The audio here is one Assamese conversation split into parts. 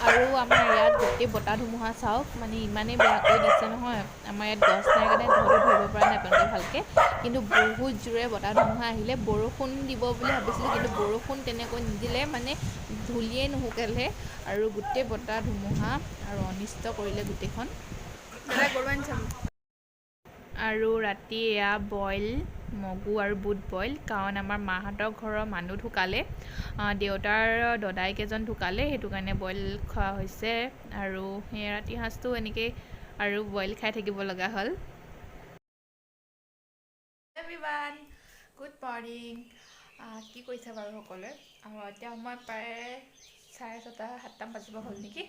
আৰু আমাৰ ইয়াত গোটেই বতাহ ধুমুহা চাওক মানে ইমানেই বেয়াকৈ দিছে নহয় আমাৰ ইয়াত গছ নাই কাৰণে হয়তো ধৰিব পৰা নাই আপোনালোকে ভালকৈ কিন্তু বহুত জোৰে বতাহ ধুমুহা আহিলে বৰষুণ দিব বুলি ভাবিছিলোঁ কিন্তু বৰষুণ তেনেকৈ নিদিলে মানে ধূলিয়ে নুশুকালে আৰু গোটেই বতাহ ধুমুহা আৰু অনিষ্ট কৰিলে গোটেইখন আৰু ৰাতি এয়া বইল মগু আৰু বুট বইল কাৰণ আমাৰ মাহঁতৰ ঘৰৰ মানুহ ঢুকালে দেউতাৰ দদাইকেইজন ঢুকালে সেইটো কাৰণে বইল খোৱা হৈছে আৰু সেই ৰাতি সাঁজটো এনেকৈ আৰু বইল খাই থাকিব লগা হ'ল এভৰিৱান গুড মৰ্ণিং কি কৰিছে বাৰু সকলোৱে এতিয়া সময় প্ৰায় 6:30-7টা বাজিব হ'ল নেকি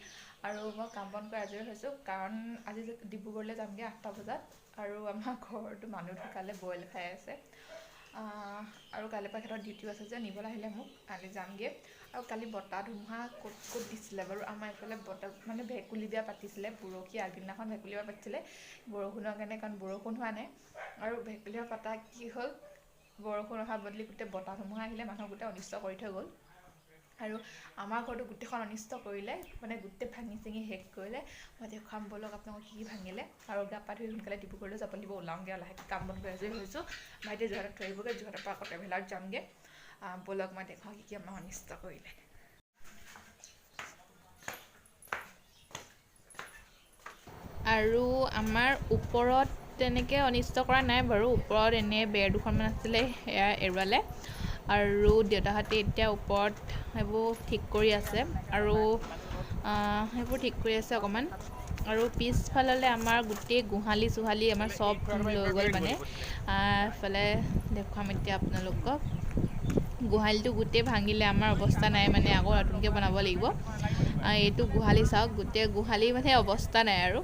আৰু মই কাম বন কৰি আজৰি হৈছোঁ কাৰণ আজি ডিব্ৰুগড়লৈ যামগৈ 8টা বজাত আৰু আমাৰ ঘৰতো মানুহ ঢুকালে বইল খাই আছে আৰু কাইলৈৰ পৰা সিহঁতৰ ডিউটিও আছে যে নিবলৈ আহিলে মোক কালি যামগৈ আৰু কালি বতাহ ধুমুহা ক'ত ক'ত দিছিলে বাৰু আমাৰ এইফালে বতাহ মানে ভেকুলী বিয়া পাতিছিলে পৰহি আগদিনাখন ভেকুলী বিয়া পাতিছিলে বৰষুণৰ কাৰণে কাৰণ বৰষুণ হোৱা নাই আৰু ভেকুলী বিয়া পতা কি হ'ল বৰষুণ অহা বদলি গোটেই বতাহ ধুমুহা আহিলে মানুহ গোটেই অনিষ্ট কৰি থৈ গ'ল আৰু আমাৰ ঘৰটো গোটেইখন অনিষ্ট কৰিলে মানে গোটেই ভাঙি চিঙি শেষ কৰিলে মই দেখুৱাম ব'লক আপোনালোকক কি ভাঙিলে আৰু গা পা ধুই সোনকালে ডিব্ৰুগড়লৈ যাব লাগিব ওলাওঁগৈ লাহেকৈ কাম বন কৰি আজৰি হৈছোঁ ভাইটিয়ে যোৰহাটত থৈ আহিবগৈ যোৰহাটৰ পৰা আকৌ ট্ৰেভেলাৰত যামগৈ ব'লক মই দেখুৱাওঁ কি আমাক অনিষ্ট কৰিলে আৰু আমাৰ ওপৰত তেনেকৈ অনিষ্ট কৰা নাই বাৰু ওপৰত এনেই বেৰ দুখনমান আছিলে সেয়া এৰুৱালে আৰু দেউতাহঁতে এতিয়া ওপৰত সেইবোৰ ঠিক কৰি আছে আৰু সেইবোৰ ঠিক কৰি আছে অকণমান আৰু পিছফাললৈ আমাৰ গোটেই গোহালি চোহালি আমাৰ চব লৈ গ'ল মানে এইফালে দেখুৱাম এতিয়া আপোনালোকক গোহালিটো গোটেই ভাঙিলে আমাৰ অৱস্থা নাই মানে আকৌ নতুনকৈ বনাব লাগিব এইটো গোহালি চাওক গোটেই গোহালি মানে অৱস্থা নাই আৰু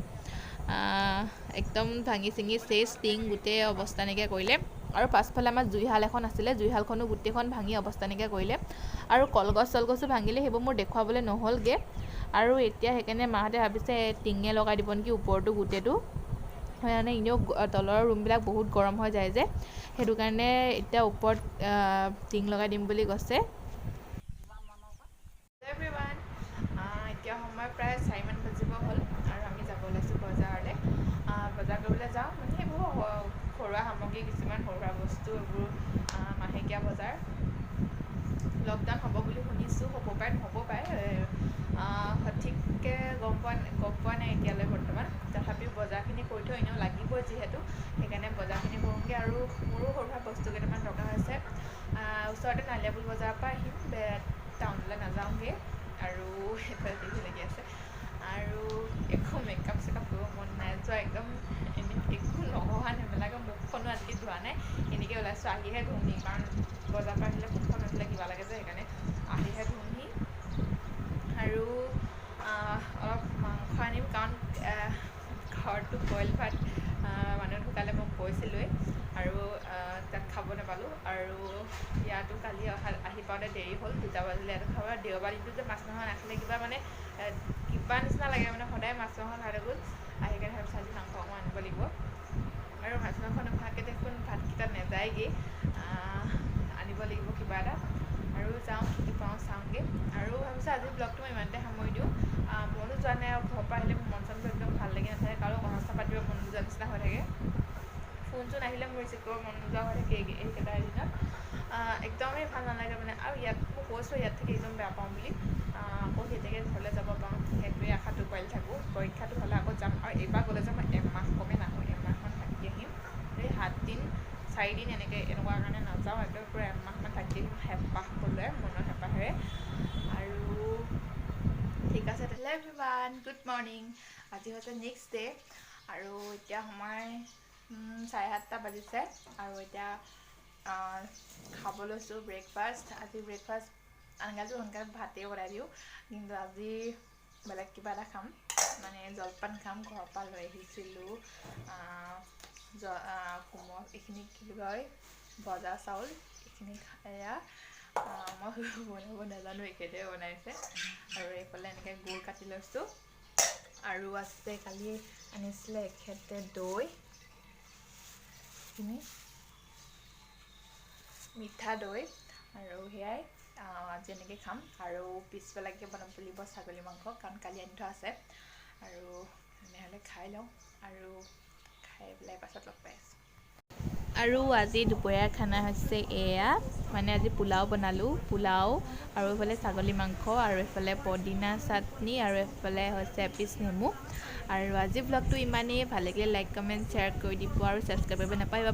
একদম ভাঙি চিঙি চেচ টিং গোটেই অৱস্থা নাইকিয়া কৰিলে আৰু পাছফালে আমাৰ জুইশাল এখন আছিলে জুইশালখনো গোটেইখন ভাঙি অৱস্থা নাইকিয়া কৰিলে আৰু কলগছ চলগছো ভাঙিলে সেইবোৰ মোৰ দেখুৱাবলৈ নহ'লগৈ আৰু এতিয়া সেইকাৰণে মাহঁতে ভাবিছে টিঙে লগাই দিব নেকি ওপৰটো গোটেইটো মানে এনেও তলৰ ৰুমবিলাক বহুত গৰম হৈ যায় যে সেইটো কাৰণে এতিয়া ওপৰত টিং লগাই দিম বুলি কৈছে এতিয়া সময় প্ৰায় 4মান বাজিব হ'ল আৰু আমি যাব ওলাইছোঁ বজাৰলৈ বজাৰ কৰিবলৈ যাওঁ মানে এইবোৰ ঘৰুৱা সামগ্ৰী কিছুমান সৰু বস্তু এইবোৰ মাহেকীয়া বজাৰ লকডাউন হ'ব বুলি শুনিছোঁ হ'ব পাৰে নহ'ব পাৰে সঠিককৈ গম পোৱা নাই এতিয়ালৈ বৰ্তমান তথাপিও বজাৰখিনি কৰি থৈ এনেও লাগিবই যিহেতু সেইকাৰণে বজাৰখিনি কৰোঁগৈ আৰু মোৰো সৰু সুৰা বস্তু কেইটামান দৰকাৰ হৈছে ওচৰতে নালিয়াপুল বজাৰৰ পৰা আহিম টাউনলৈ নাযাওঁগৈ আৰু সেইফালে টিভি লাগি আছে আৰু একো মেকআপ চেকআপ কৰিব মন নাই যোৱা একদম একো নঘঁহা নেমেলাকৈ মুখখনো আনকি ধোৱা নাই এনেকৈ ওলাইছোঁ আহিহে ধুমহি কাৰণ বজাৰৰ পৰা আহিলে মুখখন ধুলে কিবা লাগে যে সেইকাৰণে আহিহে ধুমহি আৰু অলপ মাংস আনিম কাৰণ ঘৰটো বইল ভাত মানুহ ঢুকালে মই কৈছিলোঁৱেই আৰু তাত খাব নাপালোঁ আৰু ইয়াতো কালি আহি পাওঁতে দেৰি হ'ল 2টা বাজিলে ইয়াতো খাব দেওবাৰ দিনটো যে মাছ মাংস নাখালে কিবা মানে কিবা নিচিনা লাগে মানে সদায় মাছ মাংস খাই থাকোঁ আহি কাৰণে ভাবিছোঁ আজি মাংস অকণমান আনিব লাগিব আৰু মাছ মাংস নোখোৱাকৈ দেখোন ভাতকেইটা নাযায়গৈ আনিব লাগিব কিবা এটা আৰু যাওঁ কি পাওঁ চাওঁগৈ আৰু ভাবিছোঁ আজি ব্লগটো মই ইমানতে সামৰি দিওঁ মনো যোৱা নাই আৰু ঘৰৰ পৰা আহিলে মোৰ মন চনবোৰ একদম ভাল লাগি নাথাকে কাৰো কথা পাতিব মন নোযোৱা নিচিনা হৈ থাকে ফোন চোন আহিলে মোৰ ৰিচিভ কৰিব মন নোযোৱা হৈ থাকে এইকেইটা দিনত একদমেই ভাল নালাগে মানে আৰু ইয়াত মই কৈছোঁ ইয়াত থাকি একদম বেয়া পাওঁ বুলি আকৌ সেইতেকে ঘৰলৈ যাব পাৰোঁ সেইটোৱে আশাটো কৰি থাকোঁ পৰীক্ষাটো হ'লে আকৌ যাম আৰু এইবাৰ গ'লে যে মই এমাহ কমেই নাহোঁ এমাহমান থাকি আহিম এই 7 দিন 4 দিন এনেকুৱা কাৰণে নাযাওঁ একদম পূৰা এমাহমান থাকি আহিম হেঁপাহ পলোৱাই মনৰ হেঁপাহেৰে আৰু ঠিক আছে তেতিয়াহ'লে এভৰিৱান গুড মৰ্ণিং আজি হৈছে নেক্সট ডে আৰু এতিয়া সময় 7:30 বাজিছে আৰু এতিয়া খাব লৈছোঁ ব্ৰেকফাষ্ট আজি ব্ৰেকফাষ্ট আনকালটো সোনকালে ভাতেই বনাই দিওঁ কিন্তু আজি বেলেগ কিবা এটা খাম মানে জলপান খাম ঘৰৰ পৰা লৈ আহিছিলোঁ কোমল এইখিনি কি কয় ভজা চাউল এইখিনি এয়া মই বনাব নাজানো এখেতে বনাইছে আৰু এইফালে এনেকৈ গুৰ কাটি লৈছোঁ আৰু আছে কালি আনিছিলে এখেতে দৈ এইখিনি মিঠা দৈ আৰু সেয়াই আজি এনেকৈ খাম আৰু পিছবেলাকৈ বনাব লাগিব ছাগলী মাংস, কাৰণ কালি আনি থোৱা আছে। আৰু তেনেহ'লে খাই লওঁ আৰু খাই পেলাই পাছত লগ পাই আছোঁ। আৰু আজি দুপৰীয়াৰ খানা হৈছে এয়া, মানে আজি পোলাও বনালোঁ, পোলাও আৰু এইফালে ছাগলী মাংস আৰু এইফালে পদিনা চাটনি আৰু এইফালে হৈছে এপিচ নেমু। আৰু আজি ব্লগটো ইমানেই, ভাল লাগিলে লাইক কমেণ্ট শ্বেয়াৰ কৰি দিব আৰু ছাবস্ক্ৰাইব কৰিব নাপাহৰিব।